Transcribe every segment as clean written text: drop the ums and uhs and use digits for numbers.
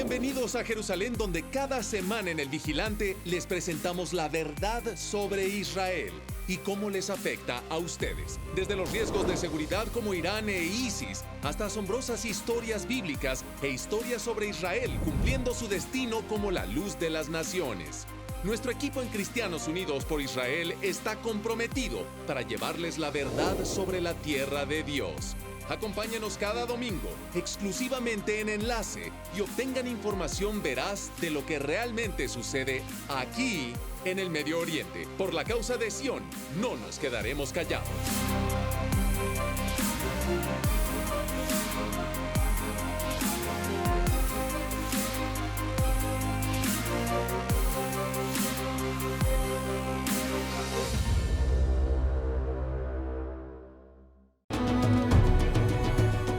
Bienvenidos a Jerusalén, donde cada semana en El Vigilante les presentamos la verdad sobre Israel y cómo les afecta a ustedes. Desde los riesgos de seguridad como Irán e ISIS, hasta asombrosas historias bíblicas e historias sobre Israel cumpliendo su destino como la luz de las naciones. Nuestro equipo en Cristianos Unidos por Israel está comprometido para llevarles la verdad sobre la tierra de Dios. Acompáñenos cada domingo, exclusivamente en Enlace, y obtengan información veraz de lo que realmente sucede aquí en el Medio Oriente. Por la causa de Sión, no nos quedaremos callados.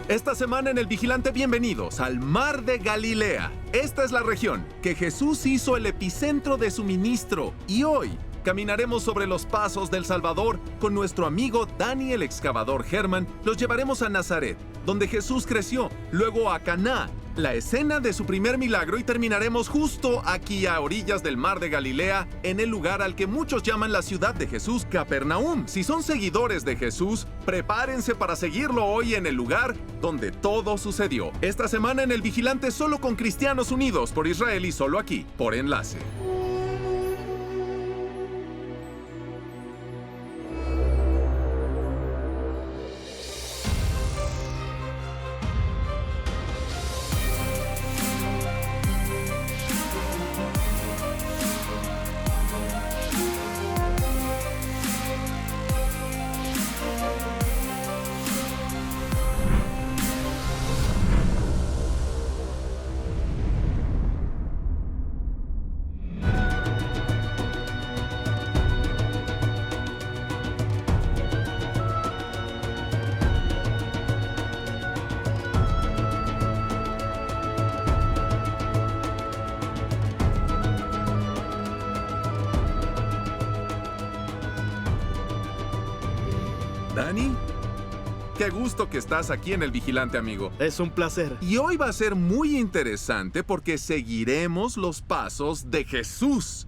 Esta semana en El Vigilante, bienvenidos al Mar de Galilea. Esta es la región que Jesús hizo el epicentro de su ministro, y hoy caminaremos sobre los pasos del Salvador con nuestro amigo Dani el excavador Germán. Los llevaremos a Nazaret, donde Jesús creció, luego a Caná, la escena de su primer milagro, y terminaremos justo aquí a orillas del Mar de Galilea, en el lugar al que muchos llaman la ciudad de Jesús, Capernaum. Si son seguidores de Jesús, prepárense para seguirlo hoy en el lugar donde todo sucedió. Esta semana en El Vigilante, solo con Cristianos Unidos por Israel y solo aquí, por Enlace. Dani, qué gusto que estás aquí en El Vigilante, amigo. Es un placer. Y hoy va a ser muy interesante porque seguiremos los pasos de Jesús.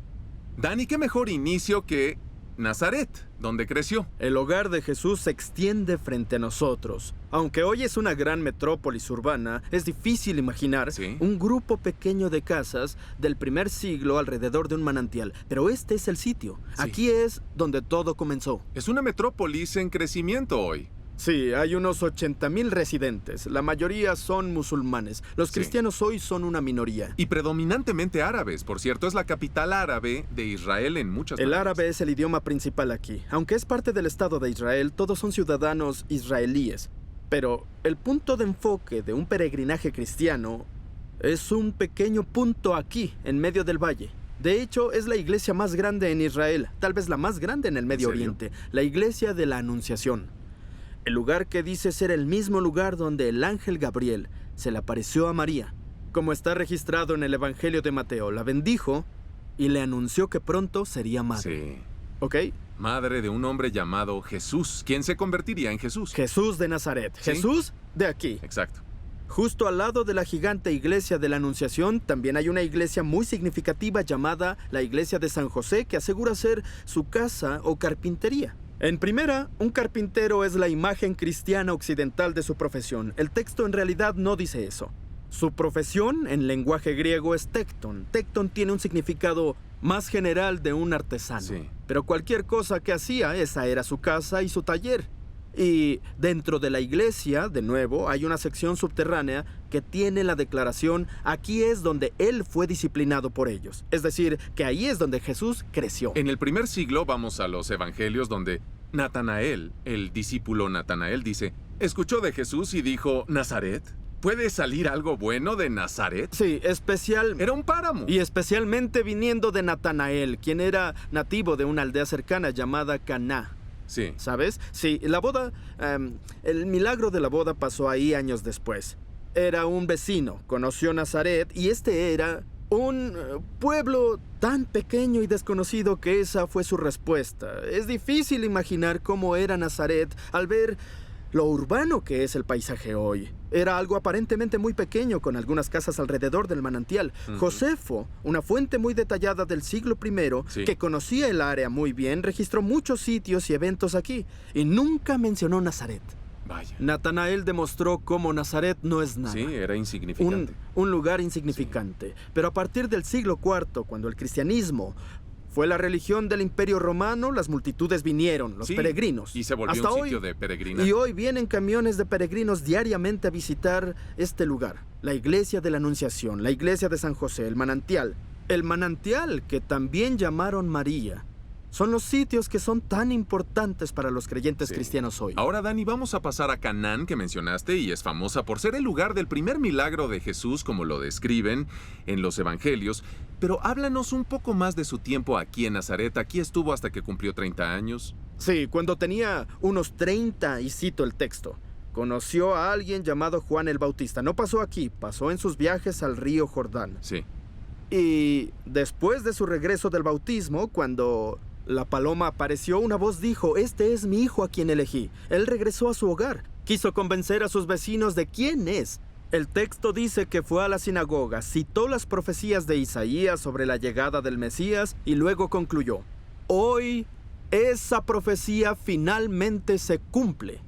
Dani, qué mejor inicio que Nazaret, donde creció. El hogar de Jesús se extiende frente a nosotros. Aunque hoy es una gran metrópolis urbana, es difícil imaginar un grupo pequeño de casas del primer siglo alrededor de un manantial. Pero este es el sitio. Sí. Aquí es donde todo comenzó. Es una metrópolis en crecimiento hoy. Sí, hay unos 80,000 residentes. La mayoría son musulmanes. Los cristianos hoy son una minoría. Y predominantemente árabes, por cierto. Es la capital árabe de Israel en muchas maneras. El árabe es el idioma principal aquí. Aunque es parte del Estado de Israel, todos son ciudadanos israelíes. Pero el punto de enfoque de un peregrinaje cristiano es un pequeño punto aquí, en medio del valle. De hecho, es la iglesia más grande en Israel, tal vez la más grande en el Medio Oriente, la iglesia de la Anunciación. El lugar que dice ser el mismo lugar donde el ángel Gabriel se le apareció a María. Como está registrado en el Evangelio de Mateo, la bendijo y le anunció que pronto sería madre. Sí. ¿Ok? Madre de un hombre llamado Jesús. ¿Quién se convertiría en Jesús? Jesús de Nazaret. ¿Sí? Jesús de aquí. Exacto. Justo al lado de la gigante iglesia de la Anunciación, también hay una iglesia muy significativa llamada la iglesia de San José, que asegura ser su casa o carpintería. En primera, un carpintero es la imagen cristiana occidental de su profesión. El texto en realidad no dice eso. Su profesión, en lenguaje griego, es tecton. Tecton tiene un significado más general de un artesano. Sí. Pero cualquier cosa que hacía, esa era su casa y su taller. Y dentro de la iglesia, de nuevo, hay una sección subterránea que tiene la declaración: aquí es donde él fue disciplinado por ellos. Es decir, que ahí es donde Jesús creció. En el primer siglo, vamos a los evangelios, donde Natanael, el discípulo Natanael, dice, escuchó de Jesús y dijo, ¿Nazaret? ¿Puede salir algo bueno de Nazaret? Sí, Era un páramo. Y especialmente viniendo de Natanael, quien era nativo de una aldea cercana llamada Caná. Sí. ¿Sabes? Sí, la boda, el milagro de la boda pasó ahí años después. Era un vecino, conoció Nazaret, y este era un pueblo tan pequeño y desconocido que esa fue su respuesta. Es difícil imaginar cómo era Nazaret al ver lo urbano que es el paisaje hoy. Era algo aparentemente muy pequeño, con algunas casas alrededor del manantial. Josefo, una fuente muy detallada del siglo I, que conocía el área muy bien, registró muchos sitios y eventos aquí, y nunca mencionó Nazaret. Vaya. Natanael demostró cómo Nazaret no es nada. Sí, era insignificante. Un lugar insignificante. Sí. Pero a partir del siglo IV, cuando el cristianismo fue la religión del Imperio Romano, las multitudes vinieron, los peregrinos. Y se volvió un sitio de peregrinaje. Y hoy vienen camiones de peregrinos diariamente a visitar este lugar. La iglesia de la Anunciación, la iglesia de San José, el manantial. El manantial que también llamaron María. Son los sitios que son tan importantes para los creyentes cristianos hoy. Ahora, Dani, vamos a pasar a Canaán, que mencionaste, y es famosa por ser el lugar del primer milagro de Jesús, como lo describen en los evangelios. Pero háblanos un poco más de su tiempo aquí en Nazaret. Aquí estuvo hasta que cumplió 30 años. Sí, cuando tenía unos 30, y cito el texto, conoció a alguien llamado Juan el Bautista. No pasó aquí, pasó en sus viajes al río Jordán. Sí. Y después de su regreso del bautismo, cuando la paloma apareció, una voz dijo: «Este es mi hijo a quien elegí». Él regresó a su hogar. Quiso convencer a sus vecinos de quién es. El texto dice que fue a la sinagoga, citó las profecías de Isaías sobre la llegada del Mesías y luego concluyó: «Hoy esa profecía finalmente se cumple».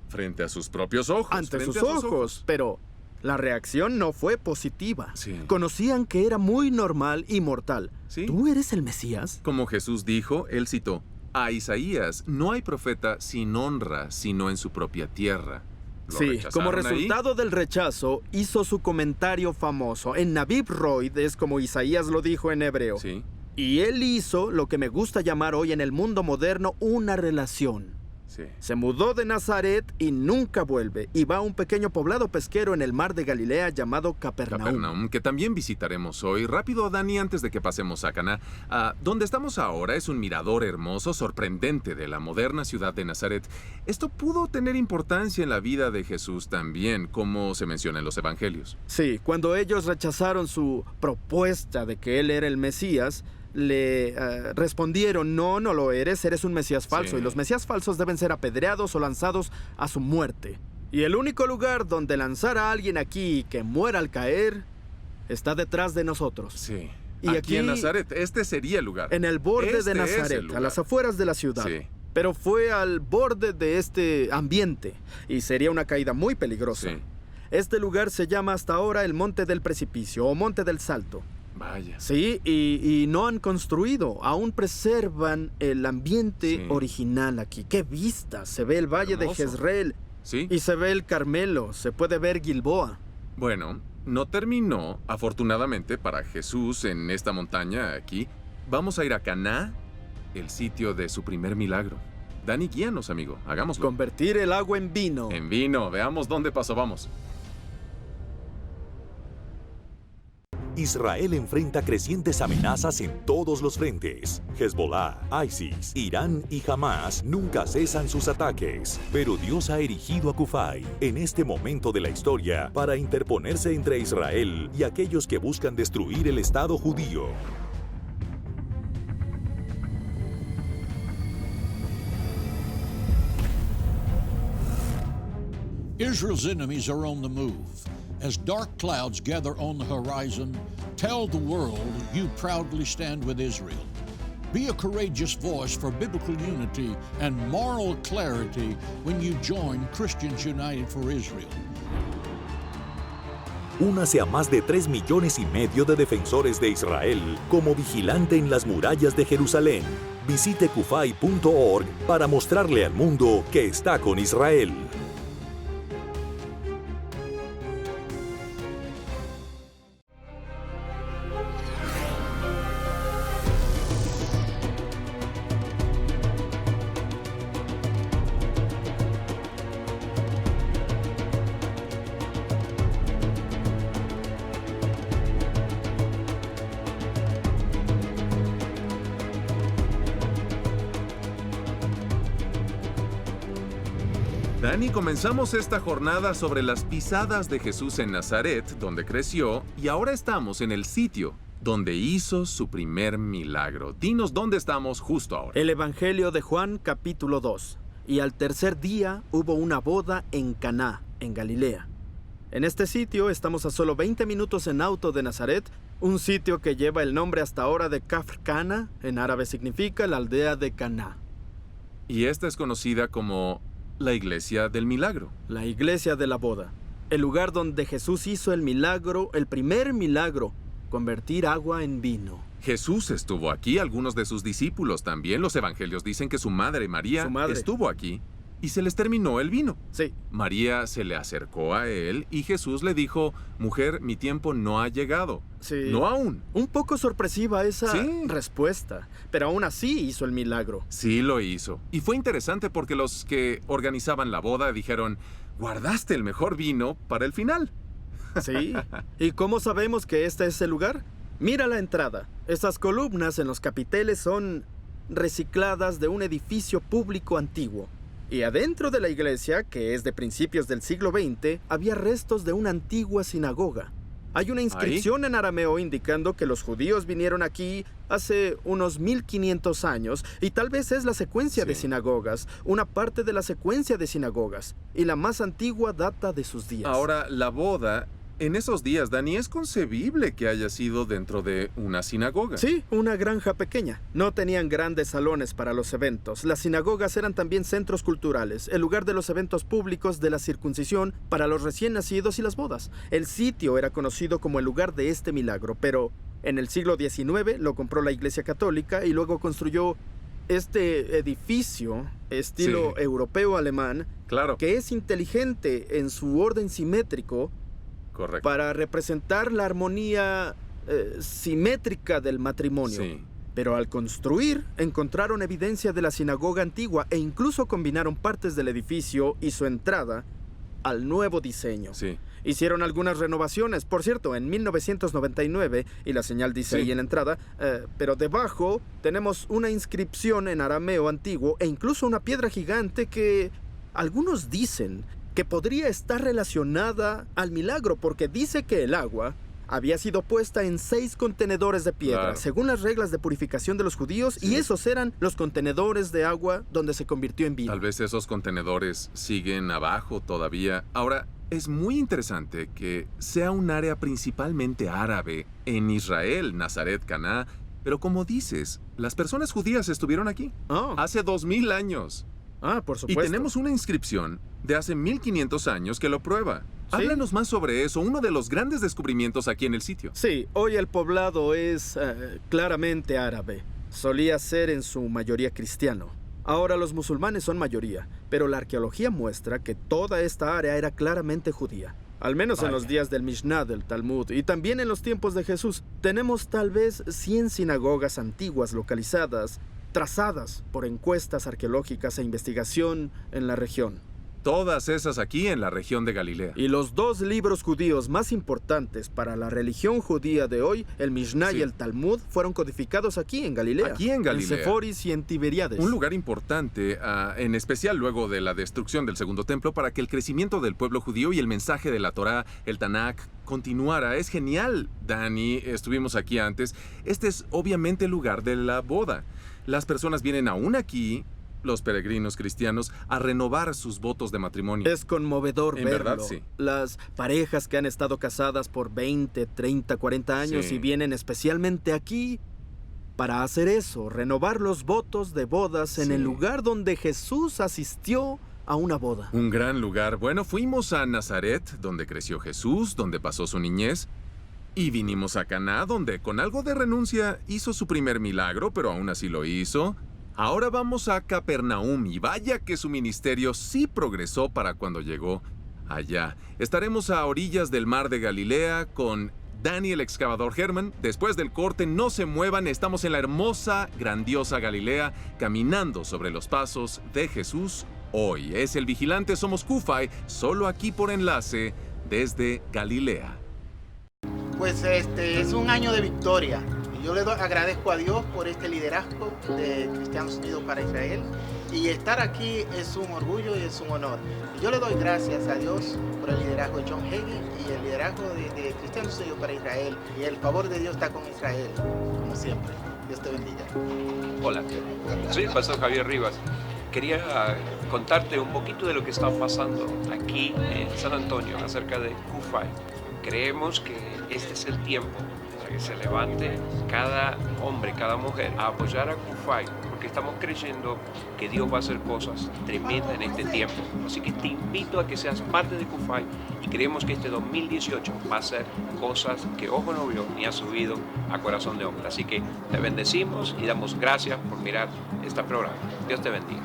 Frente a sus propios ojos. Ante sus ojos. Pero la reacción no fue positiva. Sí. Conocían que era muy normal y mortal. Sí. ¿Tú eres el Mesías? Como Jesús dijo, él citó a Isaías: «No hay profeta sin honra, sino en su propia tierra». Sí, como resultado del rechazo, hizo su comentario famoso. En Nabib Roid es como Isaías lo dijo en hebreo. Sí. Y él hizo lo que me gusta llamar hoy en el mundo moderno una relación. Sí. Se mudó de Nazaret y nunca vuelve. Y va a un pequeño poblado pesquero en el mar de Galilea llamado Capernaum. Que también visitaremos hoy. Rápido, Dani, antes de que pasemos a Caná. Donde estamos ahora es un mirador hermoso, sorprendente de la moderna ciudad de Nazaret. Esto pudo tener importancia en la vida de Jesús también, como se menciona en los evangelios. Sí, cuando ellos rechazaron su propuesta de que él era el Mesías, le respondieron: no lo eres, eres un Mesías falso. Y los Mesías falsos deben ser apedreados o lanzados a su muerte. Y el único lugar donde lanzar a alguien aquí y que muera al caer está detrás de nosotros. Sí. Y aquí en Nazaret, este sería el lugar. En el borde de Nazaret, a las afueras de la ciudad. Sí. Pero fue al borde de este ambiente y sería una caída muy peligrosa. Sí. Este lugar se llama hasta ahora el Monte del Precipicio o Monte del Salto. Vaya. Sí, y no han construido, aún preservan el ambiente original aquí. ¡Qué vista! Se ve el valle de Jezreel. Sí. Y se ve el Carmelo, se puede ver Gilboa. Bueno, no terminó, afortunadamente para Jesús, en esta montaña aquí. Vamos a ir a Caná, el sitio de su primer milagro. Dani, guíanos, amigo, hagámoslo. Convertir el agua en vino. En vino, veamos dónde pasó, vamos. Israel enfrenta crecientes amenazas en todos los frentes. Hezbollah, ISIS, Irán y Hamas nunca cesan sus ataques. Pero Dios ha erigido a Kufay en este momento de la historia para interponerse entre Israel y aquellos que buscan destruir el Estado judío. Israel's enemies are on the move. As dark clouds gather on the horizon, tell the world you proudly stand with Israel. Be a courageous voice for biblical unity and moral clarity when you join Christians United for Israel. Únase a más de 3,5 millones de defensores de Israel como vigilante en las murallas de Jerusalén. Visite kufay.org para mostrarle al mundo que está con Israel. Dani, comenzamos esta jornada sobre las pisadas de Jesús en Nazaret, donde creció, y ahora estamos en el sitio donde hizo su primer milagro. Dinos dónde estamos justo ahora. El Evangelio de Juan, capítulo 2. y al tercer día hubo una boda en Caná, en Galilea. En este sitio estamos a solo 20 minutos en auto de Nazaret, un sitio que lleva el nombre hasta ahora de Kafr Cana, en árabe significa la aldea de Caná. Y esta es conocida como la Iglesia del Milagro. La iglesia de la boda, el lugar donde Jesús hizo el milagro, el primer milagro, convertir agua en vino. Jesús estuvo aquí, algunos de sus discípulos también. Los evangelios dicen que su madre María estuvo aquí y se les terminó el vino. Sí. María se le acercó a él y Jesús le dijo, mujer, mi tiempo no ha llegado. Sí. No aún. Un poco sorpresiva esa Sí. respuesta, pero aún así hizo el milagro. Sí lo hizo. Y fue interesante porque los que organizaban la boda dijeron, guardaste el mejor vino para el final. Sí. ¿Y cómo sabemos que este es el lugar? Mira la entrada. Esas columnas en los capiteles son recicladas de un edificio público antiguo. Y adentro de la iglesia, que es de principios del siglo XX, había restos de una antigua sinagoga. Hay una inscripción en arameo indicando que los judíos vinieron aquí hace unos 1500 años y tal vez es la secuencia de sinagogas, una parte de la secuencia de sinagogas, y la más antigua data de sus días. Ahora, la boda, en esos días, Dani, es concebible que haya sido dentro de una sinagoga. Sí, una granja pequeña. No tenían grandes salones para los eventos. Las sinagogas eran también centros culturales, el lugar de los eventos públicos de la circuncisión para los recién nacidos y las bodas. El sitio era conocido como el lugar de este milagro, pero en el siglo XIX lo compró la Iglesia Católica y luego construyó este edificio estilo europeo-alemán, Claro. que es inteligente en su orden simétrico, Correcto. para representar la armonía simétrica del matrimonio. Sí. Pero al construir, encontraron evidencia de la sinagoga antigua e incluso combinaron partes del edificio y su entrada al nuevo diseño. Sí. Hicieron algunas renovaciones, por cierto, en 1999, y la señal dice Sí. ahí en la entrada, pero debajo tenemos una inscripción en arameo antiguo e incluso una piedra gigante que algunos dicen que podría estar relacionada al milagro porque dice que el agua había sido puesta en 6 contenedores de piedra, Claro. según las reglas de purificación de los judíos, Sí. y esos eran los contenedores de agua donde se convirtió en vino. Tal vez esos contenedores siguen abajo todavía. Ahora, es muy interesante que sea un área principalmente árabe en Israel, Nazaret, Caná, pero como dices, las personas judías estuvieron aquí hace 2000 años. Por Y supuesto. tenemos una inscripción de hace 1500 años que lo prueba. Háblanos más sobre eso, uno de los grandes descubrimientos aquí en el sitio. Sí, hoy el poblado es claramente árabe. Solía ser en su mayoría cristiano. Ahora los musulmanes son mayoría, pero la arqueología muestra que toda esta área era claramente judía. Al menos en los días del Mishnah, del Talmud, y también en los tiempos de Jesús. Tenemos tal vez 100 sinagogas antiguas localizadas, trazadas por encuestas arqueológicas e investigación en la región. Todas esas aquí en la región de Galilea. Y los 2 libros judíos más importantes para la religión judía de hoy, el Mishnah y el Talmud, fueron codificados aquí en Galilea. Aquí en Galilea. En Seforis y en Tiberíades. Un lugar importante, en especial luego de la destrucción del Segundo Templo, para que el crecimiento del pueblo judío y el mensaje de la Torá, el Tanakh, continuara. Es genial, Dani, estuvimos aquí antes. Este es obviamente el lugar de la boda. Las personas vienen aún aquí, los peregrinos cristianos, a renovar sus votos de matrimonio. Es conmovedor En verlo. verdad, sí. Las parejas que han estado casadas por 20, 30, 40 años Sí. y vienen especialmente aquí para hacer eso, renovar los votos de bodas en Sí. el lugar donde Jesús asistió a una boda. Un gran lugar. Bueno, fuimos a Nazaret, donde creció Jesús, donde pasó su niñez, y vinimos a Caná, donde con algo de renuncia hizo su primer milagro, pero aún así lo hizo. Ahora vamos a Capernaum, y vaya que su ministerio sí progresó para cuando llegó allá. Estaremos a orillas del mar de Galilea con Dani el excavador Herman. Después del corte, no se muevan, estamos en la hermosa, grandiosa Galilea, caminando sobre los pasos de Jesús. Hoy es El Vigilante, somos Kufay, solo aquí por enlace desde Galilea. Pues es un año de victoria. Y yo agradezco a Dios por este liderazgo de Cristianos Unidos para Israel. Y estar aquí es un orgullo y es un honor. Y yo le doy gracias a Dios por el liderazgo de John Hagee y el liderazgo de Cristianos Unidos para Israel. Y el favor de Dios está con Israel, como siempre. Dios te bendiga. Hola, soy el pastor Javier Rivas. quería contarte un poquito de lo que está pasando aquí en San Antonio acerca de Q5. Creemos que este es el tiempo para que se levante cada hombre, cada mujer a apoyar a Q5, porque estamos creyendo que Dios va a hacer cosas tremendas en este tiempo. Así que te invito a que seas parte de Q5 y creemos que este 2018 va a ser cosas que ojo no vio ni ha subido a corazón de hombre. Así que te bendecimos y damos gracias por mirar este programa. Dios te bendiga.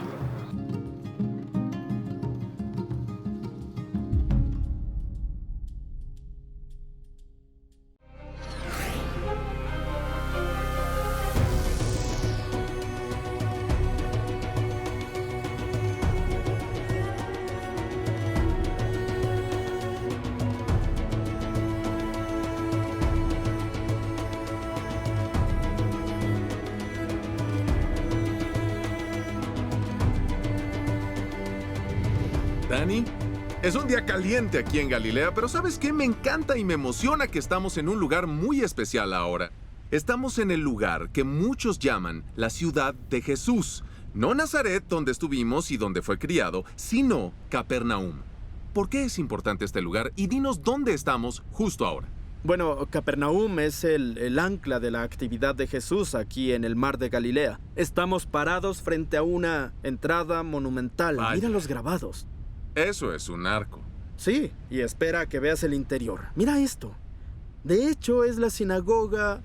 Dani, es un día caliente aquí en Galilea, pero ¿sabes qué? Me encanta y me emociona que estamos en un lugar muy especial ahora. Estamos en el lugar que muchos llaman la ciudad de Jesús. No Nazaret, donde estuvimos y donde fue criado, sino Capernaum. ¿Por qué es importante este lugar? Y dinos dónde estamos justo ahora. Bueno, Capernaum es el ancla de la actividad de Jesús aquí en el mar de Galilea. Estamos parados frente a una entrada monumental. Vaya. Mira los grabados. Eso es un arco. Sí, y espera a que veas el interior. Mira esto. De hecho, es la sinagoga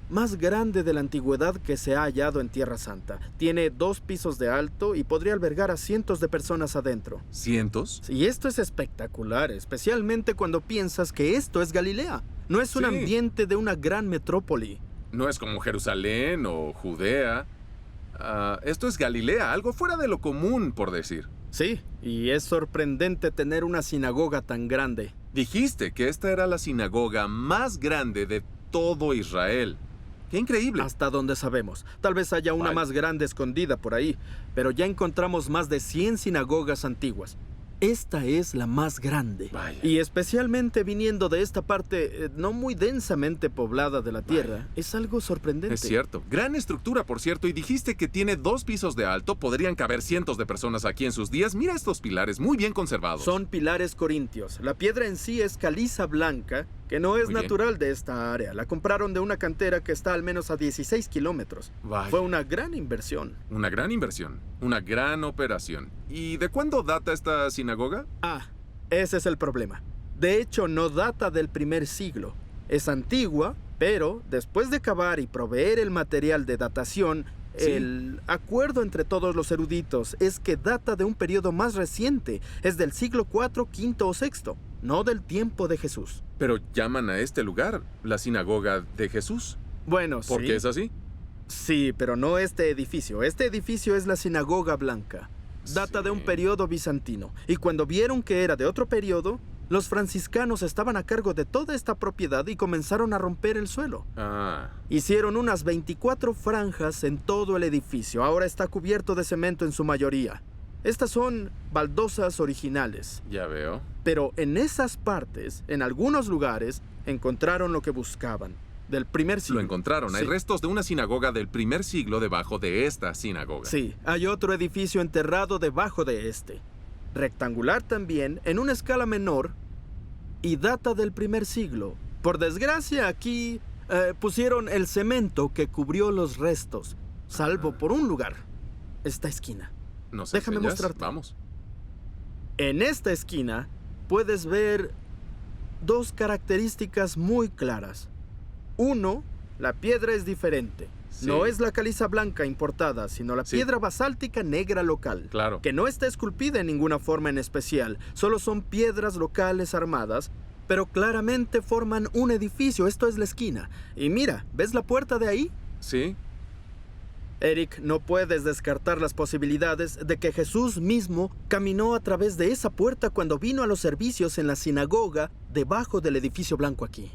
más grande de la antigüedad que se ha hallado en Tierra Santa. Tiene 2 pisos de alto y podría albergar a cientos de personas adentro. ¿Cientos? Y esto es espectacular, especialmente cuando piensas que esto es Galilea. No es un Sí. ambiente de una gran metrópoli. No es como Jerusalén o Judea. Esto es Galilea, algo fuera de lo común, por decir. Sí, y es sorprendente tener una sinagoga tan grande. Dijiste que esta era la sinagoga más grande de todo Israel. ¡Qué increíble! Hasta donde sabemos. Tal vez haya una Vaya. más grande escondida por ahí, pero ya encontramos más de 100 sinagogas antiguas. Esta es la más grande. Vaya. Y especialmente viniendo de esta parte no muy densamente poblada de la tierra, es algo sorprendente. Es cierto. Gran estructura, por cierto, y dijiste que tiene 2 pisos de alto. Podrían caber cientos de personas aquí en sus días. Mira estos pilares, muy bien conservados. Son pilares corintios. La piedra en sí es caliza blanca, que no es Muy bien. natural de esta área. La compraron de una cantera que está al menos a 16 kilómetros. Vaya. Fue una gran inversión. Una gran inversión, una gran operación. ¿Y de cuándo data esta sinagoga? Ah, ese es el problema. De hecho, no data del primer siglo. Es antigua, pero después de cavar y proveer el material de datación, Sí. el acuerdo entre todos los eruditos es que data de un periodo más reciente. Es del siglo IV, V o VI, no del tiempo de Jesús. Pero llaman a este lugar la sinagoga de Jesús. Bueno, ¿Por sí. qué es así? Sí, pero no este edificio. Este edificio es la sinagoga blanca. Data de un Sí. periodo bizantino. Y cuando vieron que era de otro periodo, los franciscanos estaban a cargo de toda esta propiedad y comenzaron a romper el suelo. Ah, Hicieron unas 24 franjas en todo el edificio. Ahora está cubierto de cemento en su mayoría. Estas son baldosas originales. ya veo. Pero en esas partes, en algunos lugares, encontraron lo que buscaban. Del primer siglo. Lo encontraron. Hay Sí. restos de una sinagoga del primer siglo debajo de esta sinagoga. Sí, hay otro edificio enterrado debajo de este. Rectangular también, en una escala menor, y data del primer siglo. Por desgracia, aquí pusieron el cemento que cubrió los restos, salvo por un lugar, esta esquina. ¿Nos Déjame enseñas? mostrarte. Vamos. En esta esquina puedes ver 2 características muy claras. Uno, la piedra es diferente. Sí. No es la caliza blanca importada, sino la Sí. piedra basáltica negra local. Claro. Que no está esculpida en ninguna forma en especial. Solo son piedras locales armadas, pero claramente forman un edificio. Esto es la esquina. Y mira, ¿ves la puerta de ahí? Sí. Eric, no puedes descartar las posibilidades de que Jesús mismo caminó a través de esa puerta cuando vino a los servicios en la sinagoga debajo del edificio blanco aquí.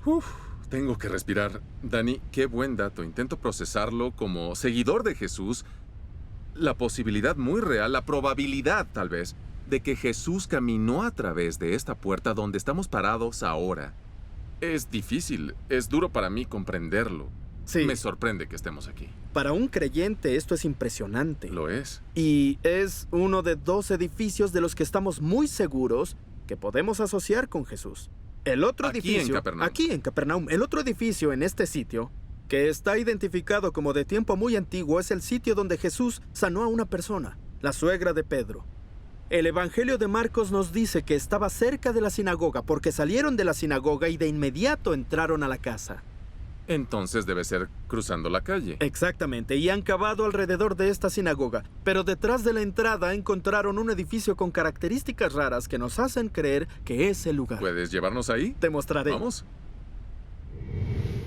Tengo que respirar. Dani, qué buen dato. Intento procesarlo como seguidor de Jesús. La posibilidad muy real, la probabilidad tal vez, de que Jesús caminó a través de esta puerta donde estamos parados ahora. Es difícil, es duro para mí comprenderlo. Sí. Me sorprende que estemos aquí. Para un creyente esto es impresionante. Lo es. Y es uno de 2 edificios de los que estamos muy seguros que podemos asociar con Jesús. El otro Aquí edificio... en Capernaum. Aquí en Capernaum. El otro edificio en este sitio, que está identificado como de tiempo muy antiguo, es el sitio donde Jesús sanó a una persona, la suegra de Pedro. El Evangelio de Marcos nos dice que estaba cerca de la sinagoga porque salieron de la sinagoga y de inmediato entraron a la casa. Entonces debe ser cruzando la calle. Exactamente, y han cavado alrededor de esta sinagoga, pero detrás de la entrada encontraron un edificio con características raras que nos hacen creer que es el lugar. ¿Puedes llevarnos ahí? Te mostraré. Vamos.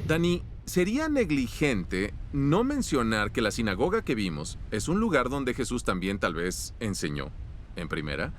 Dani, sería negligente no mencionar que la sinagoga que vimos es un lugar donde Jesús también tal vez enseñó, en primera.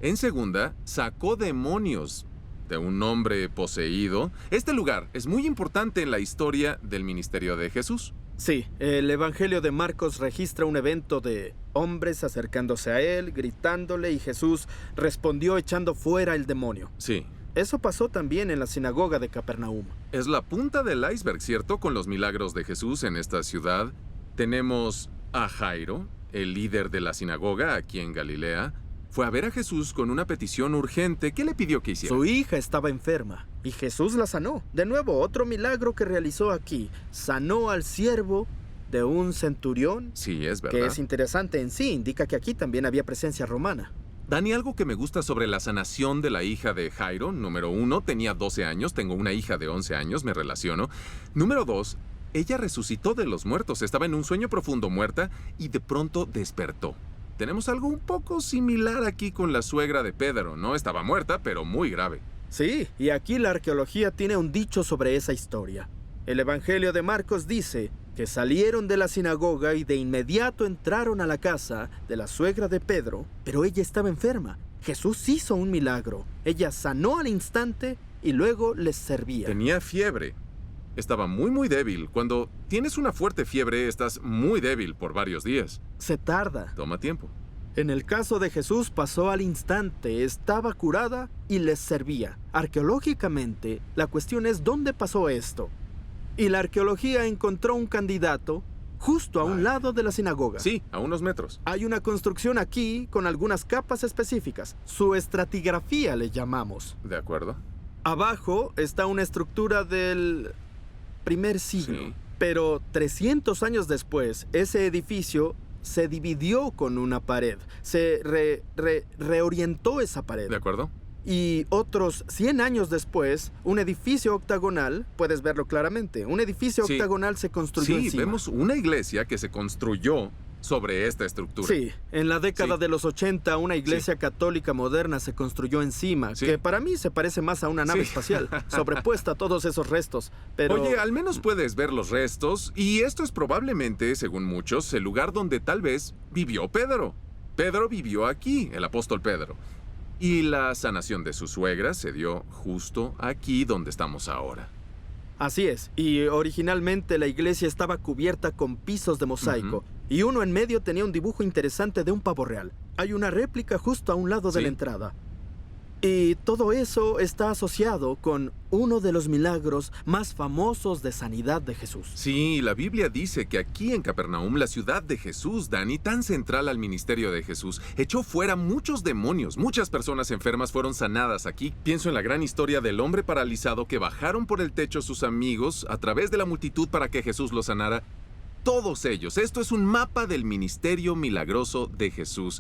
En segunda, sacó demonios de un hombre poseído. Este lugar es muy importante en la historia del ministerio de Jesús. Sí, el Evangelio de Marcos registra un evento de hombres acercándose a él, gritándole, y Jesús respondió echando fuera el demonio. Sí. Eso pasó también en la sinagoga de Capernaum. Es la punta del iceberg, ¿cierto? Con los milagros de Jesús en esta ciudad. Tenemos a Jairo, el líder de la sinagoga aquí en Galilea. Fue a ver a Jesús con una petición urgente. ¿Qué le pidió que hiciera? Su hija estaba enferma y Jesús la sanó. De nuevo, otro milagro que realizó aquí. Sanó al siervo de un centurión. Sí, es verdad. Que es interesante en sí, indica que aquí también había presencia romana. Dani, algo que me gusta sobre la sanación de la hija de Jairo. Número 1, tenía 12 años, tengo una hija de 11 años, me relaciono. Número 2, ella resucitó de los muertos, estaba en un sueño profundo muerta y de pronto despertó. Tenemos algo un poco similar aquí con la suegra de Pedro, ¿no? Estaba muerta, pero muy grave. Sí, y aquí la arqueología tiene un dicho sobre esa historia. El Evangelio de Marcos dice que salieron de la sinagoga y de inmediato entraron a la casa de la suegra de Pedro, pero ella estaba enferma. Jesús hizo un milagro. Ella sanó al instante y luego les servía. Tenía fiebre. Estaba muy débil. Cuando tienes una fuerte fiebre, estás muy débil por varios días. Se tarda. Toma tiempo. En el caso de Jesús pasó al instante, estaba curada y les servía. Arqueológicamente, la cuestión es ¿dónde pasó esto? Y la arqueología encontró un candidato justo a un lado de la sinagoga. Sí, a unos metros. Hay una construcción aquí con algunas capas específicas. Su estratigrafía le llamamos. De acuerdo. Abajo está una estructura del primer siglo. Sí. Pero 300 años después, ese edificio se dividió con una pared. Se reorientó esa pared. De acuerdo. Y otros 100 años después, un edificio octagonal, puedes verlo claramente, un edificio Sí. octagonal se construyó Sí, encima. vemos una iglesia que se construyó sobre esta estructura. Sí, en la década Sí. de los 80, una iglesia católica moderna se construyó encima, Sí. que para mí se parece más a una nave Sí. espacial, sobrepuesta a todos esos restos. Pero Oye, al menos puedes ver los restos, y esto es probablemente, según muchos, el lugar donde tal vez vivió Pedro. Pedro vivió aquí, el apóstol Pedro. Y la sanación de su suegra se dio justo aquí donde estamos ahora. así es, y originalmente la iglesia estaba cubierta con pisos de mosaico, Ujú. y uno en medio tenía un dibujo interesante de un pavo real. Hay una réplica justo a un lado de Sí. la entrada. Y todo eso está asociado con uno de los milagros más famosos de sanidad de Jesús. Sí, la Biblia dice que aquí en Capernaum, la ciudad de Jesús, Dani, tan central al ministerio de Jesús, echó fuera muchos demonios. Muchas personas enfermas fueron sanadas aquí. Pienso en la gran historia del hombre paralizado que bajaron por el techo sus amigos a través de la multitud para que Jesús los sanara. Todos ellos. Esto es un mapa del ministerio milagroso de Jesús.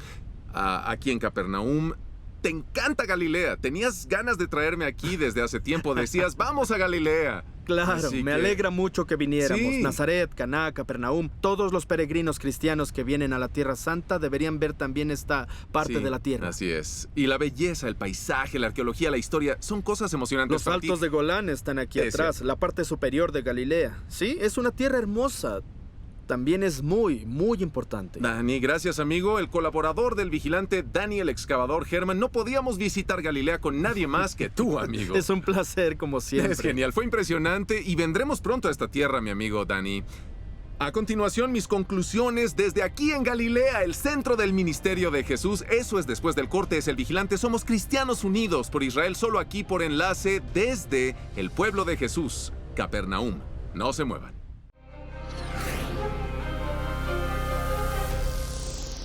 Aquí en Capernaum. Te encanta Galilea. Tenías ganas de traerme aquí desde hace tiempo. Decías, vamos a Galilea. Claro, Así me que- alegra mucho que viniéramos. Sí. Nazaret, Caná, Capernaum, todos los peregrinos cristianos que vienen a la Tierra Santa deberían ver también esta parte Sí, de la Tierra. Así es. Y la belleza, el paisaje, la arqueología, la historia, son cosas emocionantes Los para ti. altos de Golán están aquí Es atrás, cierto. la parte superior de Galilea. Sí, es una tierra hermosa. También es muy importante. Dani, gracias amigo. El colaborador del vigilante Dani el excavador Herman. No podíamos visitar Galilea con nadie más que tú, amigo. Es un placer, como siempre. Es genial, fue impresionante y vendremos pronto a esta tierra, mi amigo Dani. A continuación, mis conclusiones desde aquí en Galilea, el centro del ministerio de Jesús. Eso es después del corte, es el vigilante. Somos cristianos unidos por Israel, solo aquí por enlace desde el pueblo de Jesús, Capernaum. No se muevan.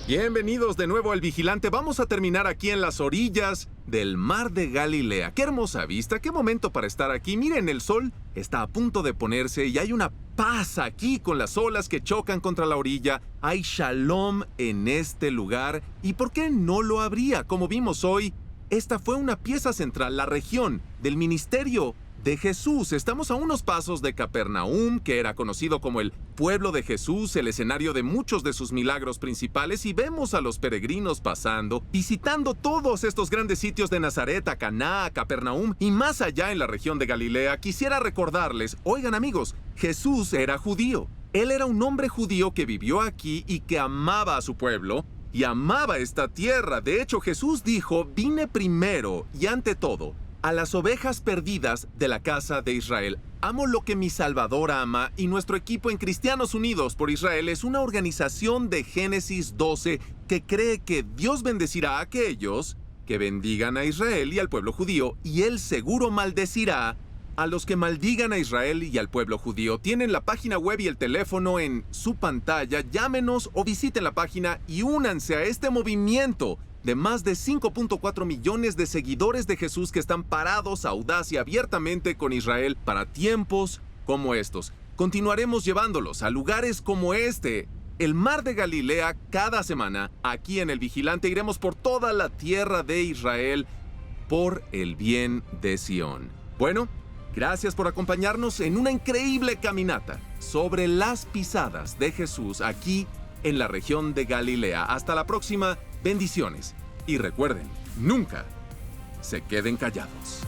Bienvenidos de nuevo al Vigilante. Vamos a terminar aquí en las orillas del Mar de Galilea. ¡Qué hermosa vista! ¡Qué momento para estar aquí! Miren, el sol está a punto de ponerse y hay una paz aquí con las olas que chocan contra la orilla. Hay shalom en este lugar. ¿Y por qué no lo habría? Como vimos hoy, esta fue una pieza central, la región del ministerio de Jesús. Estamos a unos pasos de Capernaum, que era conocido como el pueblo de Jesús, el escenario de muchos de sus milagros principales, y vemos a los peregrinos pasando, visitando todos estos grandes sitios de Nazaret, a Caná, a Capernaum y más allá en la región de Galilea. Quisiera recordarles, oigan amigos, Jesús era judío. Él era un hombre judío que vivió aquí y que amaba a su pueblo y amaba esta tierra. De hecho, Jesús dijo, vine primero y ante todo a las ovejas perdidas de la casa de Israel. Amo lo que mi Salvador ama, y nuestro equipo en Cristianos Unidos por Israel es una organización de Génesis 12 que cree que Dios bendecirá a aquellos que bendigan a Israel y al pueblo judío, y Él seguro maldecirá a los que maldigan a Israel y al pueblo judío. Tienen la página web y el teléfono en su pantalla. Llámenos o visiten la página y únanse a este movimiento de más de 5.4 millones de seguidores de Jesús que están parados audaz y abiertamente con Israel para tiempos como estos. Continuaremos llevándolos a lugares como este, el Mar de Galilea, cada semana. Aquí en El Vigilante iremos por toda la tierra de Israel por el bien de Sión. Bueno, gracias por acompañarnos en una increíble caminata sobre las pisadas de Jesús aquí en la región de Galilea. Hasta la próxima. Bendiciones. Y recuerden, nunca se queden callados.